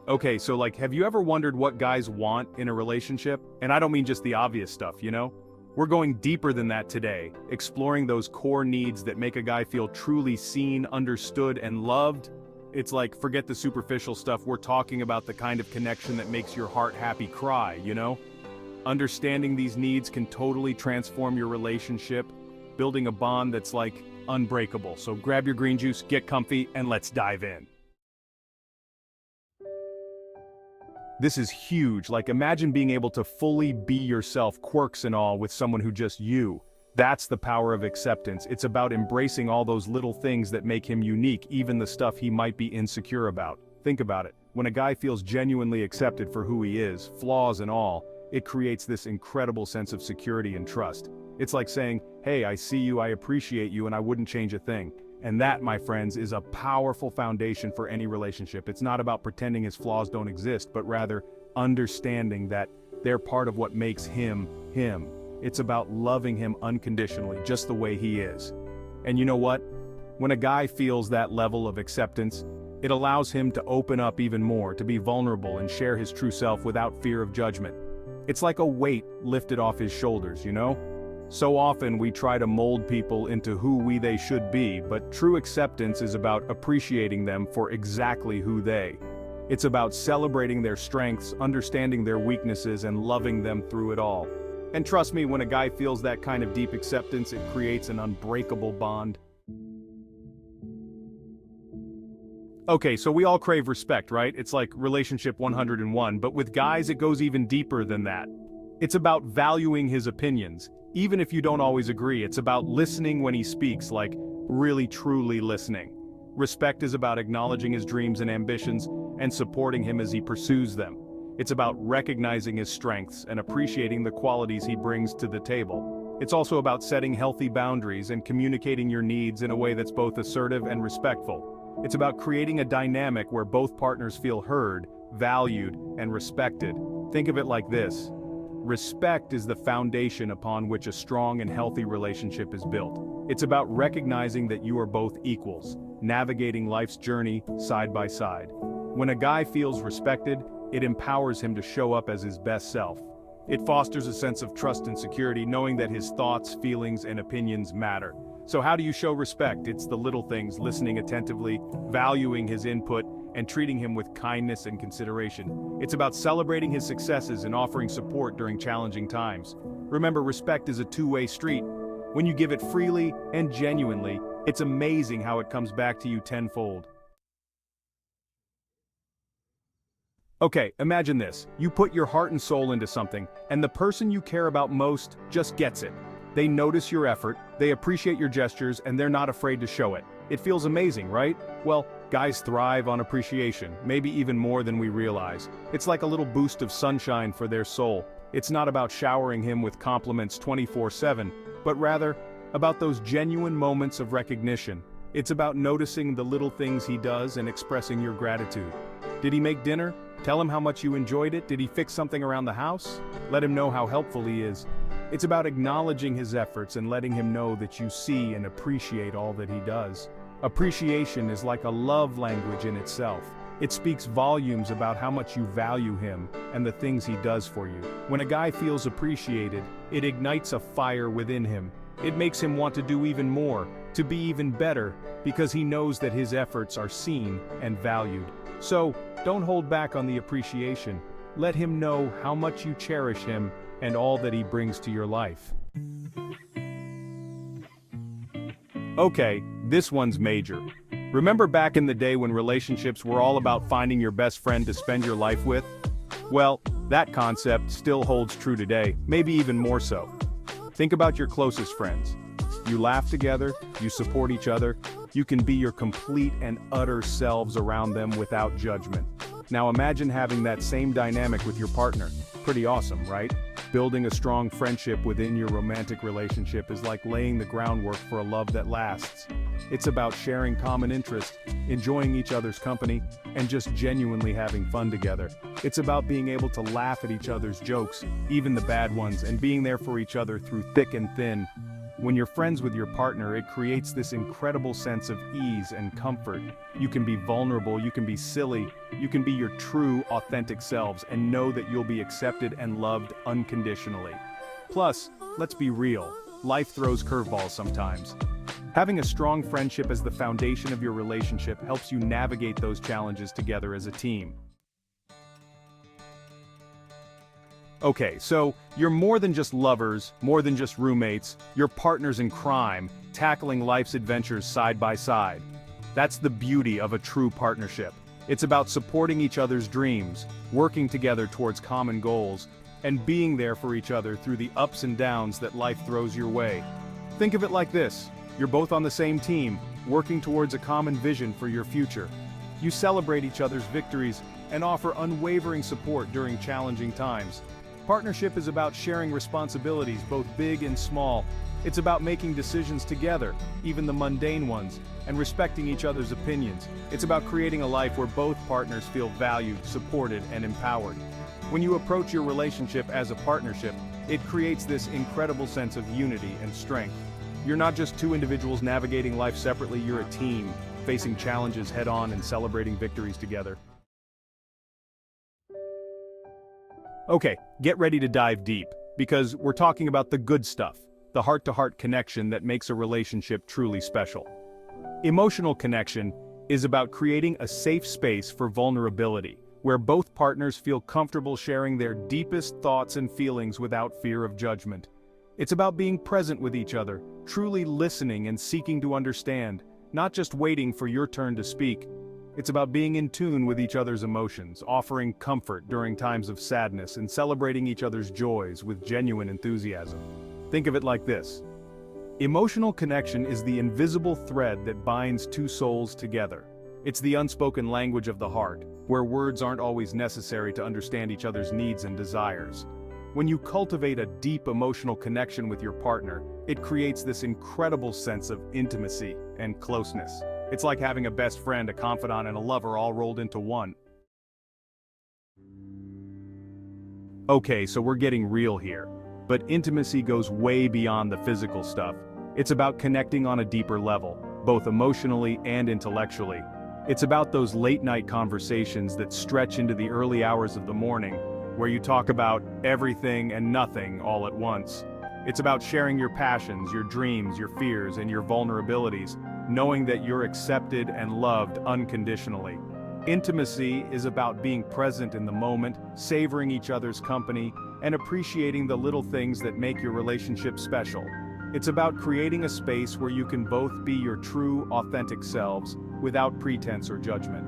Okay, so have you ever wondered what guys want in a relationship? And I don't mean just the obvious stuff, you know? We're going deeper than that today, exploring those core needs that make a guy feel truly seen, understood, and loved. It's like, forget the superficial stuff, we're talking about the kind of connection that makes your heart happy cry, you know? Understanding these needs can totally transform your relationship, building a bond that's unbreakable. So grab your green juice, get comfy, and let's dive in. This is huge. Imagine being able to fully be yourself, quirks and all, with someone who just you. That's the power of acceptance. It's about embracing all those little things that make him unique, even the stuff he might be insecure about. Think about it. When a guy feels genuinely accepted for who he is, flaws and all, it creates this incredible sense of security and trust. It's like saying, hey, I see you, I appreciate you, and I wouldn't change a thing. And that, my friends, is a powerful foundation for any relationship. It's not about pretending his flaws don't exist, but rather understanding that they're part of what makes him, him. It's about loving him unconditionally, just the way he is. And you know what? When a guy feels that level of acceptance, it allows him to open up even more, to be vulnerable and share his true self without fear of judgment. It's like a weight lifted off his shoulders, you know? So often we try to mold people into who they should be, but true acceptance is about appreciating them for exactly who they. It's about celebrating their strengths, understanding their weaknesses, and loving them through it all. And trust me, when a guy feels that kind of deep acceptance, it creates an unbreakable bond. Okay, so we all crave respect, right? It's like relationship 101, but with guys it goes even deeper than that. It's about valuing his opinions. Even if you don't always agree, it's about listening when he speaks, really truly listening. Respect is about acknowledging his dreams and ambitions and supporting him as he pursues them. It's about recognizing his strengths and appreciating the qualities he brings to the table. It's also about setting healthy boundaries and communicating your needs in a way that's both assertive and respectful. It's about creating a dynamic where both partners feel heard, valued, and respected. Think of it like this. Respect is the foundation upon which a strong and healthy relationship is built. It's about recognizing that you are both equals, navigating life's journey side by side. When a guy feels respected, it empowers him to show up as his best self. It fosters a sense of trust and security, knowing that his thoughts, feelings, and opinions matter. So how do you show respect? It's the little things, listening attentively, valuing his input, and treating him with kindness and consideration. It's about celebrating his successes and offering support during challenging times. Remember, respect is a two-way street. When you give it freely and genuinely, it's amazing how it comes back to you tenfold. Okay, imagine this. You put your heart and soul into something, and the person you care about most just gets it. They notice your effort, they appreciate your gestures, and they're not afraid to show it. It feels amazing, right? Well, guys thrive on appreciation, maybe even more than we realize. It's like a little boost of sunshine for their soul. It's not about showering him with compliments 24/7, but rather about those genuine moments of recognition. It's about noticing the little things he does and expressing your gratitude. Did he make dinner? Tell him how much you enjoyed it. Did he fix something around the house? Let him know how helpful he is. It's about acknowledging his efforts and letting him know that you see and appreciate all that he does. Appreciation is like a love language in itself. It speaks volumes about how much you value him and the things he does for you. When a guy feels appreciated, it ignites a fire within him. It makes him want to do even more, to be even better, because he knows that his efforts are seen and valued. So, don't hold back on the appreciation. Let him know how much you cherish him and all that he brings to your life. Okay, this one's major. Remember back in the day when relationships were all about finding your best friend to spend your life with? Well, that concept still holds true today, maybe even more so. Think about your closest friends. You laugh together, you support each other, you can be your complete and utter selves around them without judgment. Now imagine having that same dynamic with your partner. Pretty awesome, right? Building a strong friendship within your romantic relationship is like laying the groundwork for a love that lasts. It's about sharing common interests, enjoying each other's company, and just genuinely having fun together. It's about being able to laugh at each other's jokes, even the bad ones, and being there for each other through thick and thin. When you're friends with your partner, it creates this incredible sense of ease and comfort. You can be vulnerable, you can be silly, you can be your true, authentic selves and know that you'll be accepted and loved unconditionally. Plus, let's be real, life throws curveballs sometimes. Having a strong friendship as the foundation of your relationship helps you navigate those challenges together as a team. Okay, so you're more than just lovers, more than just roommates, you're partners in crime, tackling life's adventures side by side. That's the beauty of a true partnership. It's about supporting each other's dreams, working together towards common goals, and being there for each other through the ups and downs that life throws your way. Think of it like this: you're both on the same team, working towards a common vision for your future. You celebrate each other's victories and offer unwavering support during challenging times. Partnership is about sharing responsibilities, both big and small. It's about making decisions together, even the mundane ones, and respecting each other's opinions. It's about creating a life where both partners feel valued, supported, and empowered. When you approach your relationship as a partnership, it creates this incredible sense of unity and strength. You're not just two individuals navigating life separately, you're a team, facing challenges head-on and celebrating victories together. Okay, get ready to dive deep, because we're talking about the good stuff, the heart-to-heart connection that makes a relationship truly special. Emotional connection is about creating a safe space for vulnerability, where both partners feel comfortable sharing their deepest thoughts and feelings without fear of judgment. It's about being present with each other, truly listening and seeking to understand, not just waiting for your turn to speak. It's about being in tune with each other's emotions, offering comfort during times of sadness, and celebrating each other's joys with genuine enthusiasm. Think of it like this: emotional connection is the invisible thread that binds two souls together. It's the unspoken language of the heart, where words aren't always necessary to understand each other's needs and desires. When you cultivate a deep emotional connection with your partner, it creates this incredible sense of intimacy and closeness. It's like having a best friend, a confidant, and a lover all rolled into one. Okay, so we're getting real here. But intimacy goes way beyond the physical stuff. It's about connecting on a deeper level, both emotionally and intellectually. It's about those late-night conversations that stretch into the early hours of the morning, where you talk about everything and nothing all at once. It's about sharing your passions, your dreams, your fears, and your vulnerabilities, knowing that you're accepted and loved unconditionally. Intimacy is about being present in the moment, savoring each other's company, and appreciating the little things that make your relationship special. It's about creating a space where you can both be your true, authentic selves, without pretense or judgment.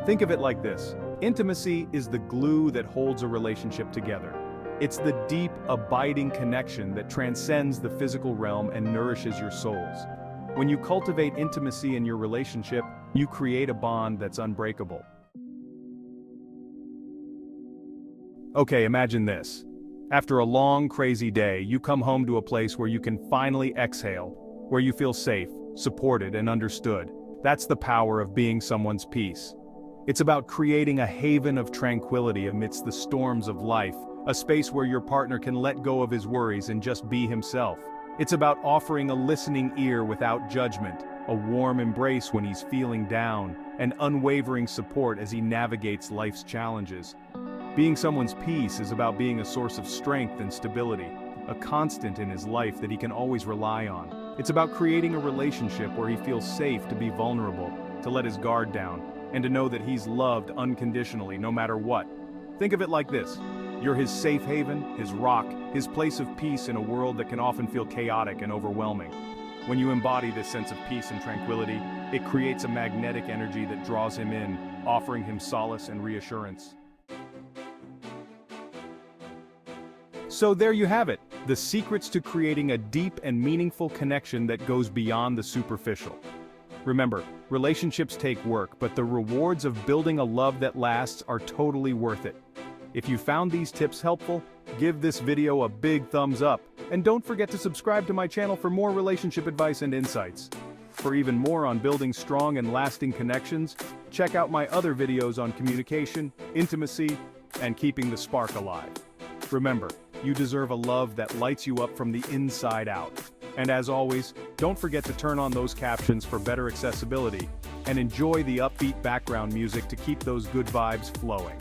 Think of it like this: intimacy is the glue that holds a relationship together. It's the deep, abiding connection that transcends the physical realm and nourishes your souls. When you cultivate intimacy in your relationship, you create a bond that's unbreakable. Okay, imagine this. After a long, crazy day, you come home to a place where you can finally exhale, where you feel safe, supported, and understood. That's the power of being someone's peace. It's about creating a haven of tranquility amidst the storms of life, a space where your partner can let go of his worries and just be himself. It's about offering a listening ear without judgment, a warm embrace when he's feeling down, and unwavering support as he navigates life's challenges. Being someone's peace is about being a source of strength and stability, a constant in his life that he can always rely on. It's about creating a relationship where he feels safe to be vulnerable, to let his guard down, and to know that he's loved unconditionally no matter what. Think of it like this: you're his safe haven, his rock, his place of peace in a world that can often feel chaotic and overwhelming. When you embody this sense of peace and tranquility, it creates a magnetic energy that draws him in, offering him solace and reassurance. So there you have it, the secrets to creating a deep and meaningful connection that goes beyond the superficial. Remember, relationships take work, but the rewards of building a love that lasts are totally worth it. If you found these tips helpful, give this video a big thumbs up, and don't forget to subscribe to my channel for more relationship advice and insights. For even more on building strong and lasting connections, check out my other videos on communication, intimacy, and keeping the spark alive. Remember, you deserve a love that lights you up from the inside out. And as always, don't forget to turn on those captions for better accessibility, and enjoy the upbeat background music to keep those good vibes flowing.